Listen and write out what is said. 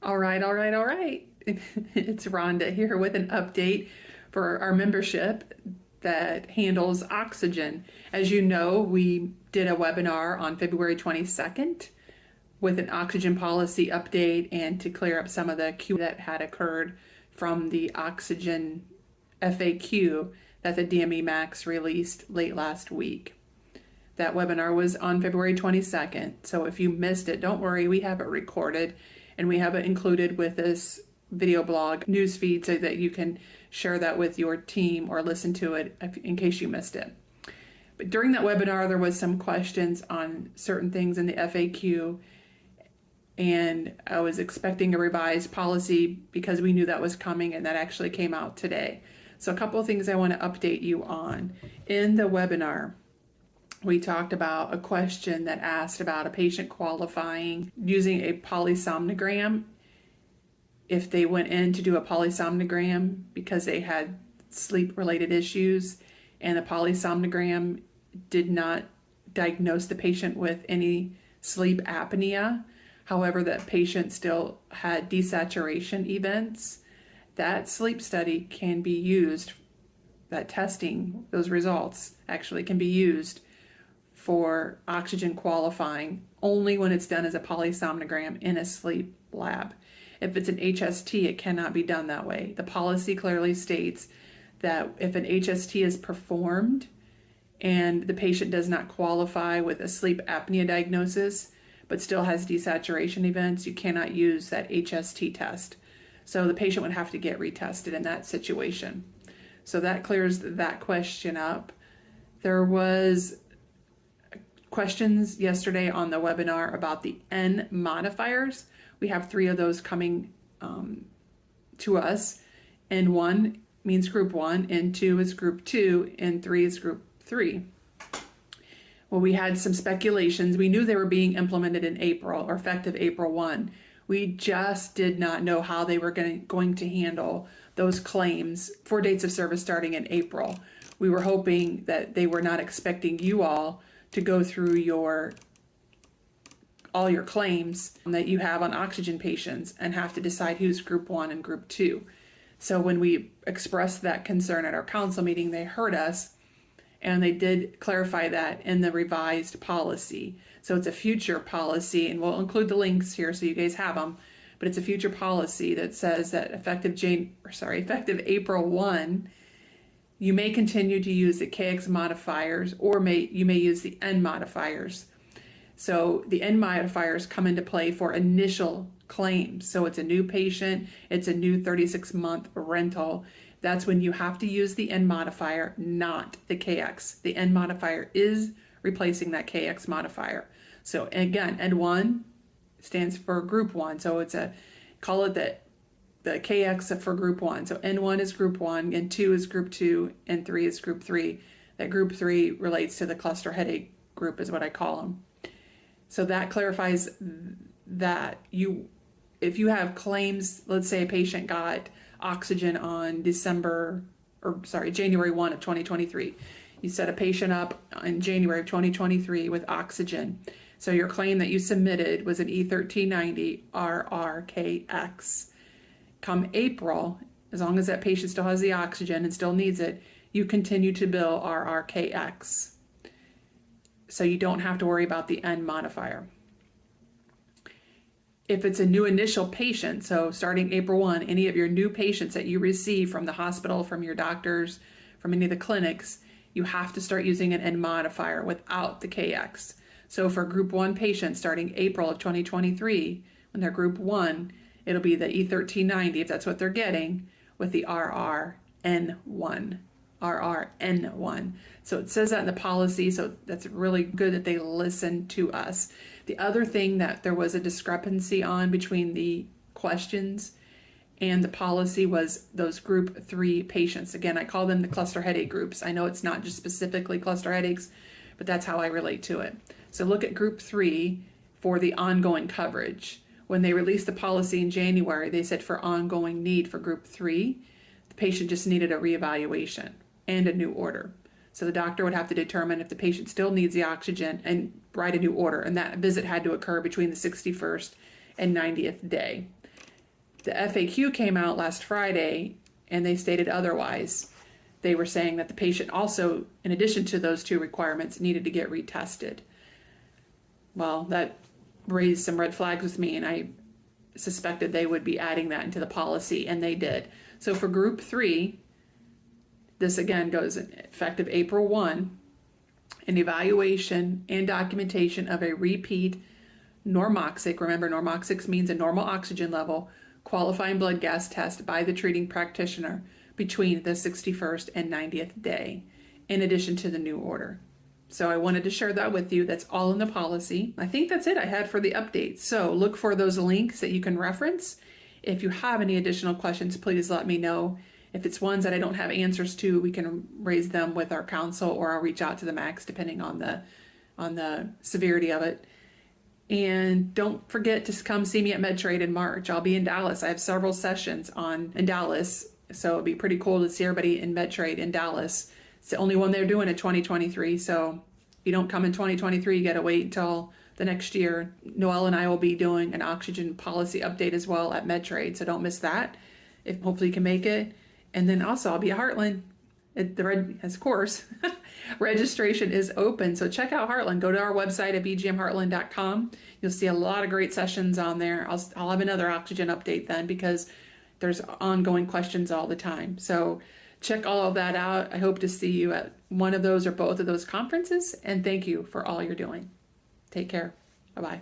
All right. It's Rhonda here with an update for our membership that handles oxygen. As you know, we did a webinar on February 22nd with an oxygen policy update and to clear up some of the Q that had occurred from the oxygen FAQ that the DME Max released late last week. That webinar was on February 22nd, so if you missed it, don't worry, we have it recorded and we have it included with this video blog newsfeed so that you can share that with your team or listen to it in case you missed it. But during that webinar, there was some questions on certain things in the FAQ, and I was expecting a revised policy because we knew that was coming, and that actually came out today. So a couple of things I want to update you on. In the webinar, we talked about a question that asked about a patient qualifying using a polysomnogram if they went in to do a polysomnogram because they had sleep-related issues and the polysomnogram did not diagnose the patient with any sleep apnea. However, that patient still had desaturation events. That sleep study can be used, that testing, those results actually can be used for oxygen qualifying only when it's done as a polysomnogram in a sleep lab. If it's an HST, it cannot be done that way. The policy clearly states that if an HST is performed and the patient does not qualify with a sleep apnea diagnosis, but still has desaturation events, you cannot use that HST test. So the patient would have to get retested in that situation. So that clears that question up. There was questions yesterday on the webinar about the N modifiers. We have 3 of those coming to us. N1 means group 1, N2 is group 2, N3 is group 3. Well, we had some speculations. We knew they were being implemented in April or effective April 1. We just did not know how they were going to handle those claims for dates of service starting in April. We were hoping that they were not expecting you all to go through all your claims that you have on oxygen patients and have to decide who's group 1 and group 2. So when we expressed that concern at our council meeting, they heard us and they did clarify that in the revised policy. So it's a future policy, and we'll include the links here so you guys have them, but it's a future policy that says that effective April 1, you may continue to use the KX modifiers or you may use the N modifiers. So the N modifiers come into play for initial claims. So it's a new patient, it's a new 36-month rental. That's when you have to use the N modifier, not the KX. The N modifier is replacing that KX modifier. So again, N1 stands for group 1. So call it the KX for group 1. So N1 is group 1, N2 is group 2, N3 is group 3. That group 3 relates to the cluster headache group is what I call them. So that clarifies that if you have claims, let's say a patient got oxygen on January 1 of 2023. You set a patient up in January of 2023 with oxygen. So your claim that you submitted was an E1390 RRKX. Come April, as long as that patient still has the oxygen and still needs it, you continue to bill RRKX. So you don't have to worry about the N modifier. If it's a new initial patient, so starting April 1, any of your new patients that you receive from the hospital, from your doctors, from any of the clinics, you have to start using an N modifier without the KX. So for group 1 patients starting April of 2023, when they're group 1, it'll be the E1390 if that's what they're getting with the RRN1. RRN1. So it says that in the policy, so that's really good that they listen to us. The other thing that there was a discrepancy on between the questions and the policy was those group 3 patients. Again, I call them the cluster headache groups. I know it's not just specifically cluster headaches, but that's how I relate to it. So look at group 3 for the ongoing coverage. When they released the policy in January, they said for ongoing need for group 3, the patient just needed a reevaluation and a new order. So the doctor would have to determine if the patient still needs the oxygen and write a new order. And that visit had to occur between the 61st and 90th day. The FAQ came out last Friday and they stated otherwise. They were saying that the patient also, in addition to those two requirements, needed to get retested. Well, that raised some red flags with me, and I suspected they would be adding that into the policy, and they did. So for group 3, this again goes effective April 1, an evaluation and documentation of a repeat normoxic, remember normoxic means a normal oxygen level, qualifying blood gas test by the treating practitioner between the 61st and 90th day, in addition to the new order. So I wanted to share that with you. That's all in the policy. I think that's it I had for the updates. So look for those links that you can reference. If you have any additional questions, please let me know. If it's ones that I don't have answers to, we can raise them with our counsel, or I'll reach out to the MACs depending on the severity of it. And don't forget to come see me at MedTrade in March. I'll be in Dallas. I have several sessions in Dallas, so it'd be pretty cool to see everybody in MedTrade in Dallas. It's the only one they're doing in 2023, so if you don't come in 2023, you got to wait until the next year. Noelle and I will be doing an oxygen policy update as well at MedTrade, so don't miss that. If hopefully you can make it. And then also I'll be at Heartland. Of course, registration is open. So check out Heartland. Go to our website at bgmheartland.com. You'll see a lot of great sessions on there. I'll have another oxygen update then, because there's ongoing questions all the time. So check all of that out. I hope to see you at one of those or both of those conferences. And thank you for all you're doing. Take care. Bye-bye.